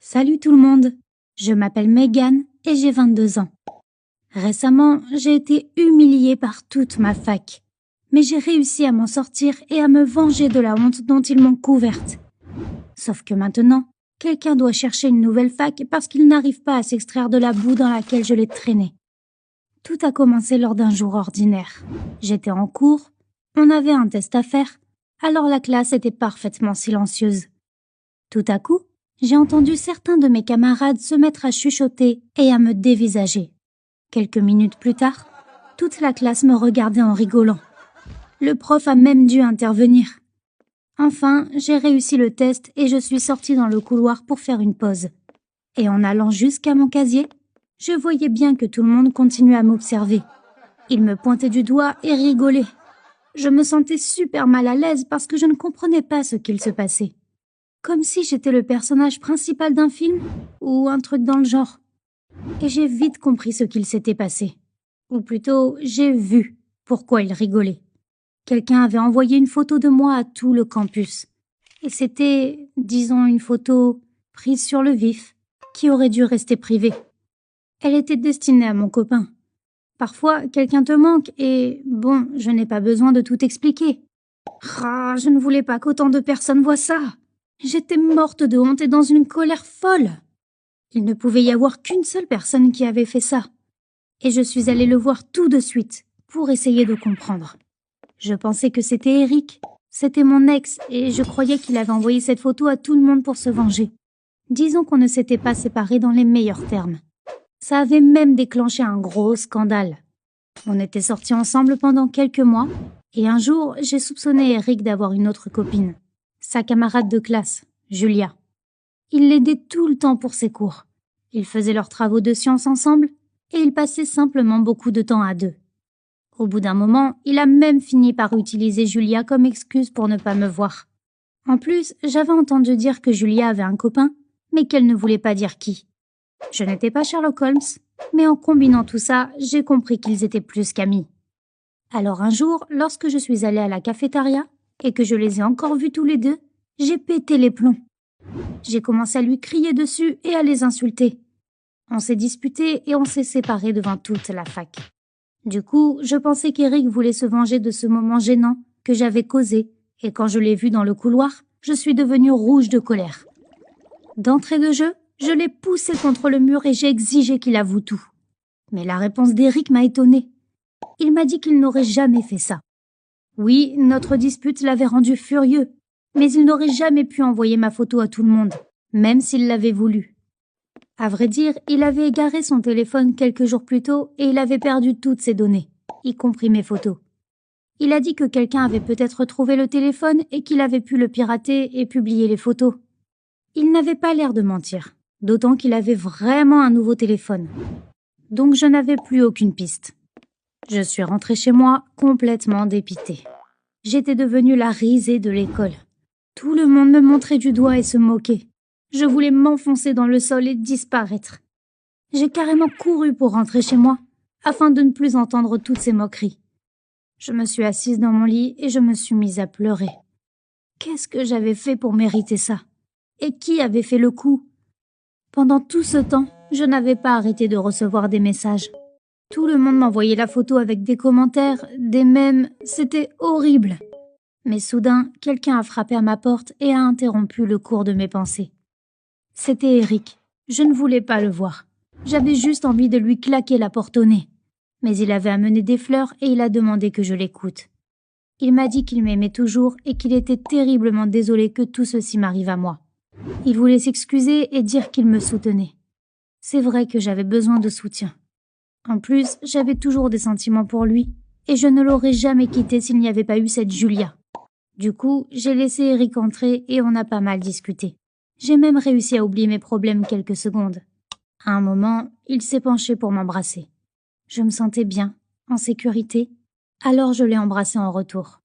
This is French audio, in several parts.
Salut tout le monde, je m'appelle Megan et j'ai 22 ans. Récemment, j'ai été humiliée par toute ma fac, mais j'ai réussi à m'en sortir et à me venger de la honte dont ils m'ont couverte. Sauf que maintenant, quelqu'un doit chercher une nouvelle fac parce qu'il n'arrive pas à s'extraire de la boue dans laquelle je l'ai traîné. Tout a commencé lors d'un jour ordinaire. J'étais en cours, on avait un test à faire, alors la classe était parfaitement silencieuse. Tout à coup, j'ai entendu certains de mes camarades se mettre à chuchoter et à me dévisager. Quelques minutes plus tard, toute la classe me regardait en rigolant. Le prof a même dû intervenir. Enfin, j'ai réussi le test et je suis sortie dans le couloir pour faire une pause. Et en allant jusqu'à mon casier, je voyais bien que tout le monde continuait à m'observer. Ils me pointaient du doigt et rigolaient. Je me sentais super mal à l'aise parce que je ne comprenais pas ce qu'il se passait. Comme si j'étais le personnage principal d'un film ou un truc dans le genre. Et j'ai vite compris ce qu'il s'était passé. Ou plutôt, j'ai vu pourquoi ils rigolaient. Quelqu'un avait envoyé une photo de moi à tout le campus. Et c'était, disons, une photo prise sur le vif, qui aurait dû rester privée. Elle était destinée à mon copain. Parfois, quelqu'un te manque et, bon, je n'ai pas besoin de tout expliquer. Je ne voulais pas qu'autant de personnes voient ça. J'étais morte de honte et dans une colère folle. Il ne pouvait y avoir qu'une seule personne qui avait fait ça. Et je suis allée le voir tout de suite, pour essayer de comprendre. Je pensais que c'était Eric. C'était mon ex, et je croyais qu'il avait envoyé cette photo à tout le monde pour se venger. Disons qu'on ne s'était pas séparés dans les meilleurs termes. Ça avait même déclenché un gros scandale. On était sortis ensemble pendant quelques mois, et un jour, j'ai soupçonné Eric d'avoir une autre copine. Sa camarade de classe, Julia. Il l'aidait tout le temps pour ses cours. Ils faisaient leurs travaux de sciences ensemble et ils passaient simplement beaucoup de temps à deux. Au bout d'un moment, il a même fini par utiliser Julia comme excuse pour ne pas me voir. En plus, j'avais entendu dire que Julia avait un copain, mais qu'elle ne voulait pas dire qui. Je n'étais pas Sherlock Holmes, mais en combinant tout ça, j'ai compris qu'ils étaient plus qu'amis. Alors un jour, lorsque je suis allée à la cafétéria, et que je les ai encore vus tous les deux, j'ai pété les plombs. J'ai commencé à lui crier dessus et à les insulter. On s'est disputés et on s'est séparés devant toute la fac. Du coup, je pensais qu'Eric voulait se venger de ce moment gênant que j'avais causé, et quand je l'ai vu dans le couloir, je suis devenue rouge de colère. D'entrée de jeu, je l'ai poussé contre le mur et j'ai exigé qu'il avoue tout. Mais la réponse d'Eric m'a étonnée. Il m'a dit qu'il n'aurait jamais fait ça. Oui, notre dispute l'avait rendu furieux, mais il n'aurait jamais pu envoyer ma photo à tout le monde, même s'il l'avait voulu. À vrai dire, il avait égaré son téléphone quelques jours plus tôt et il avait perdu toutes ses données, y compris mes photos. Il a dit que quelqu'un avait peut-être trouvé le téléphone et qu'il avait pu le pirater et publier les photos. Il n'avait pas l'air de mentir, d'autant qu'il avait vraiment un nouveau téléphone. Donc je n'avais plus aucune piste. Je suis rentrée chez moi complètement dépitée. J'étais devenue la risée de l'école. Tout le monde me montrait du doigt et se moquait. Je voulais m'enfoncer dans le sol et disparaître. J'ai carrément couru pour rentrer chez moi, afin de ne plus entendre toutes ces moqueries. Je me suis assise dans mon lit et je me suis mise à pleurer. Qu'est-ce que j'avais fait pour mériter ça? Et qui avait fait le coup? Pendant tout ce temps, je n'avais pas arrêté de recevoir des messages. Tout le monde m'envoyait la photo avec des commentaires, des mèmes, c'était horrible. Mais soudain, quelqu'un a frappé à ma porte et a interrompu le cours de mes pensées. C'était Eric. Je ne voulais pas le voir. J'avais juste envie de lui claquer la porte au nez. Mais il avait amené des fleurs et il a demandé que je l'écoute. Il m'a dit qu'il m'aimait toujours et qu'il était terriblement désolé que tout ceci m'arrive à moi. Il voulait s'excuser et dire qu'il me soutenait. C'est vrai que j'avais besoin de soutien. En plus, j'avais toujours des sentiments pour lui, et je ne l'aurais jamais quitté s'il n'y avait pas eu cette Julia. Du coup, j'ai laissé Eric entrer et on a pas mal discuté. J'ai même réussi à oublier mes problèmes quelques secondes. À un moment, il s'est penché pour m'embrasser. Je me sentais bien, en sécurité, alors je l'ai embrassé en retour.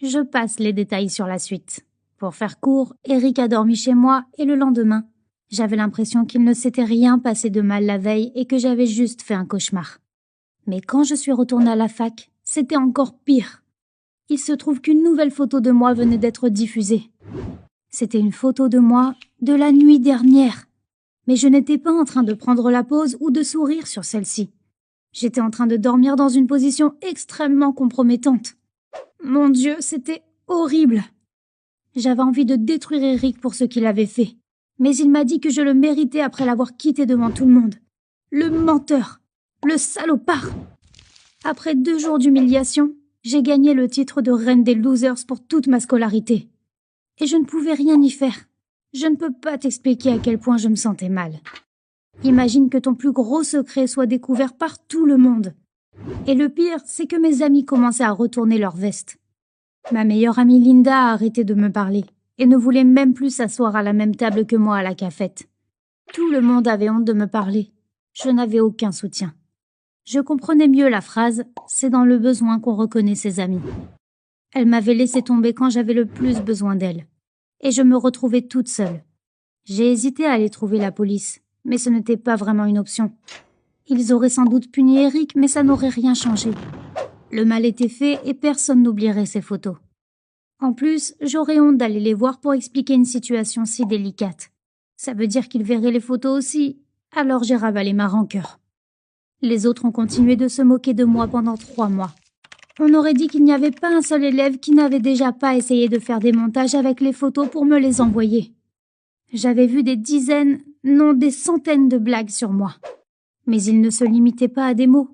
Je passe les détails sur la suite. Pour faire court, Eric a dormi chez moi et le lendemain, j'avais l'impression qu'il ne s'était rien passé de mal la veille et que j'avais juste fait un cauchemar. Mais quand je suis retournée à la fac, c'était encore pire. Il se trouve qu'une nouvelle photo de moi venait d'être diffusée. C'était une photo de moi de la nuit dernière. Mais je n'étais pas en train de prendre la pose ou de sourire sur celle-ci. J'étais en train de dormir dans une position extrêmement compromettante. Mon Dieu, c'était horrible. J'avais envie de détruire Eric pour ce qu'il avait fait. Mais il m'a dit que je le méritais après l'avoir quitté devant tout le monde. Le menteur! Le salopard! Après 2 jours d'humiliation, j'ai gagné le titre de reine des losers pour toute ma scolarité. Et je ne pouvais rien y faire. Je ne peux pas t'expliquer à quel point je me sentais mal. Imagine que ton plus gros secret soit découvert par tout le monde. Et le pire, c'est que mes amis commençaient à retourner leur veste. Ma meilleure amie Linda a arrêté de me parler et ne voulait même plus s'asseoir à la même table que moi à la cafette. Tout le monde avait honte de me parler. Je n'avais aucun soutien. Je comprenais mieux la phrase « c'est dans le besoin qu'on reconnaît ses amis ». Elle m'avait laissé tomber quand j'avais le plus besoin d'elle. Et je me retrouvais toute seule. J'ai hésité à aller trouver la police, mais ce n'était pas vraiment une option. Ils auraient sans doute puni Eric, mais ça n'aurait rien changé. Le mal était fait et personne n'oublierait ces photos. En plus, j'aurais honte d'aller les voir pour expliquer une situation si délicate. Ça veut dire qu'ils verraient les photos aussi, alors j'ai ravalé ma rancœur. Les autres ont continué de se moquer de moi pendant 3 mois. On aurait dit qu'il n'y avait pas un seul élève qui n'avait déjà pas essayé de faire des montages avec les photos pour me les envoyer. J'avais vu des dizaines, non des centaines de blagues sur moi. Mais ils ne se limitaient pas à des mots.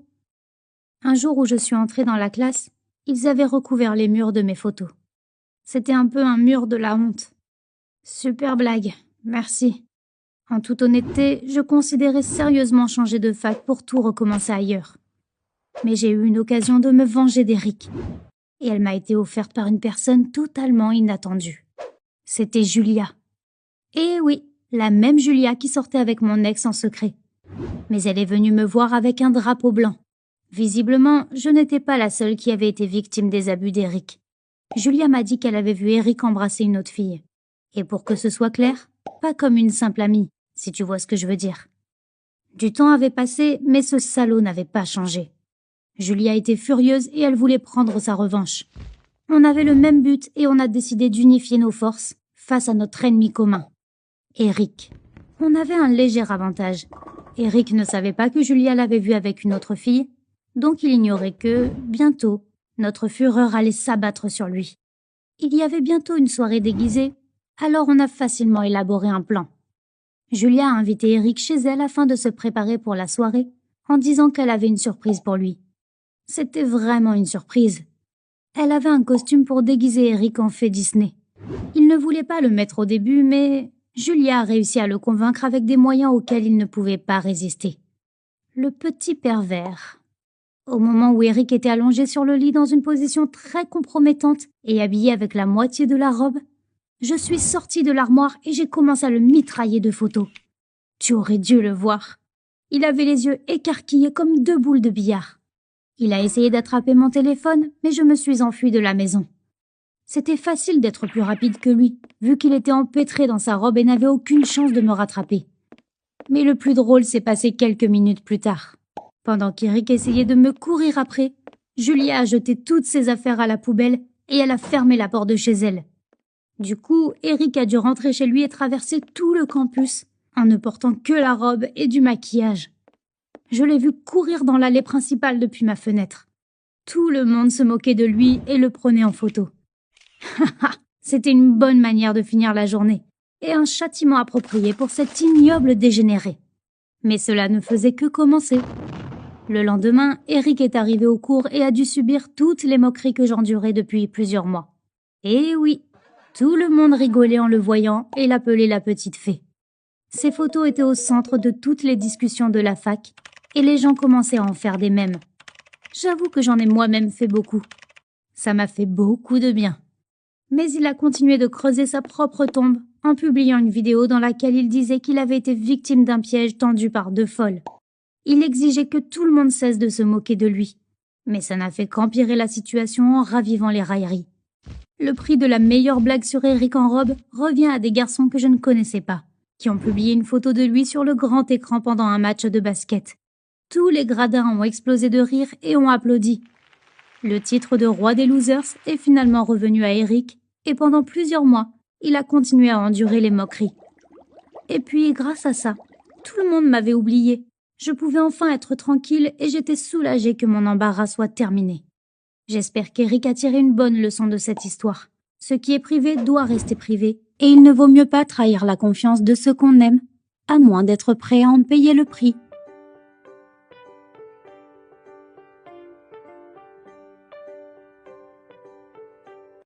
Un jour où je suis entrée dans la classe, ils avaient recouvert les murs de mes photos. C'était un peu un mur de la honte. Super blague, merci. En toute honnêteté, je considérais sérieusement changer de fac pour tout recommencer ailleurs. Mais j'ai eu une occasion de me venger d'Eric. Et elle m'a été offerte par une personne totalement inattendue. C'était Julia. Et oui, la même Julia qui sortait avec mon ex en secret. Mais elle est venue me voir avec un drapeau blanc. Visiblement, je n'étais pas la seule qui avait été victime des abus d'Eric. Julia m'a dit qu'elle avait vu Eric embrasser une autre fille. Et pour que ce soit clair, pas comme une simple amie, si tu vois ce que je veux dire. Du temps avait passé, mais ce salaud n'avait pas changé. Julia était furieuse et elle voulait prendre sa revanche. On avait le même but et on a décidé d'unifier nos forces face à notre ennemi commun, Eric. On avait un léger avantage. Eric ne savait pas que Julia l'avait vu avec une autre fille, donc il ignorait que, bientôt, notre fureur allait s'abattre sur lui. Il y avait bientôt une soirée déguisée, alors on a facilement élaboré un plan. Julia a invité Eric chez elle afin de se préparer pour la soirée, en disant qu'elle avait une surprise pour lui. C'était vraiment une surprise. Elle avait un costume pour déguiser Eric en fée Disney. Il ne voulait pas le mettre au début, mais Julia a réussi à le convaincre avec des moyens auxquels il ne pouvait pas résister. Le petit pervers. Au moment où Eric était allongé sur le lit dans une position très compromettante et habillé avec la moitié de la robe, je suis sortie de l'armoire et j'ai commencé à le mitrailler de photos. Tu aurais dû le voir. Il avait les yeux écarquillés comme 2 boules de billard. Il a essayé d'attraper mon téléphone, mais je me suis enfuie de la maison. C'était facile d'être plus rapide que lui, vu qu'il était empêtré dans sa robe et n'avait aucune chance de me rattraper. Mais le plus drôle s'est passé quelques minutes plus tard. Pendant qu'Eric essayait de me courir après, Julia a jeté toutes ses affaires à la poubelle et elle a fermé la porte de chez elle. Du coup, Eric a dû rentrer chez lui et traverser tout le campus en ne portant que la robe et du maquillage. Je l'ai vu courir dans l'allée principale depuis ma fenêtre. Tout le monde se moquait de lui et le prenait en photo. C'était une bonne manière de finir la journée et un châtiment approprié pour cet ignoble dégénéré. Mais cela ne faisait que commencer. Le lendemain, Eric est arrivé au cours et a dû subir toutes les moqueries que j'endurais depuis plusieurs mois. Et oui, tout le monde rigolait en le voyant et l'appelait la petite fée. Ces photos étaient au centre de toutes les discussions de la fac et les gens commençaient à en faire des mèmes. J'avoue que j'en ai moi-même fait beaucoup. Ça m'a fait beaucoup de bien. Mais il a continué de creuser sa propre tombe en publiant une vidéo dans laquelle il disait qu'il avait été victime d'un piège tendu par 2 folles. Il exigeait que tout le monde cesse de se moquer de lui. Mais ça n'a fait qu'empirer la situation en ravivant les railleries. Le prix de la meilleure blague sur Eric en robe revient à des garçons que je ne connaissais pas, qui ont publié une photo de lui sur le grand écran pendant un match de basket. Tous les gradins ont explosé de rire et ont applaudi. Le titre de roi des losers est finalement revenu à Eric, et pendant plusieurs mois, il a continué à endurer les moqueries. Et puis, grâce à ça, Tout le monde m'avait oublié. Je pouvais enfin être tranquille et j'étais soulagée que mon embarras soit terminé. J'espère qu'Eric a tiré une bonne leçon de cette histoire. Ce qui est privé doit rester privé, et il ne vaut mieux pas trahir la confiance de ceux qu'on aime, à moins d'être prêt à en payer le prix.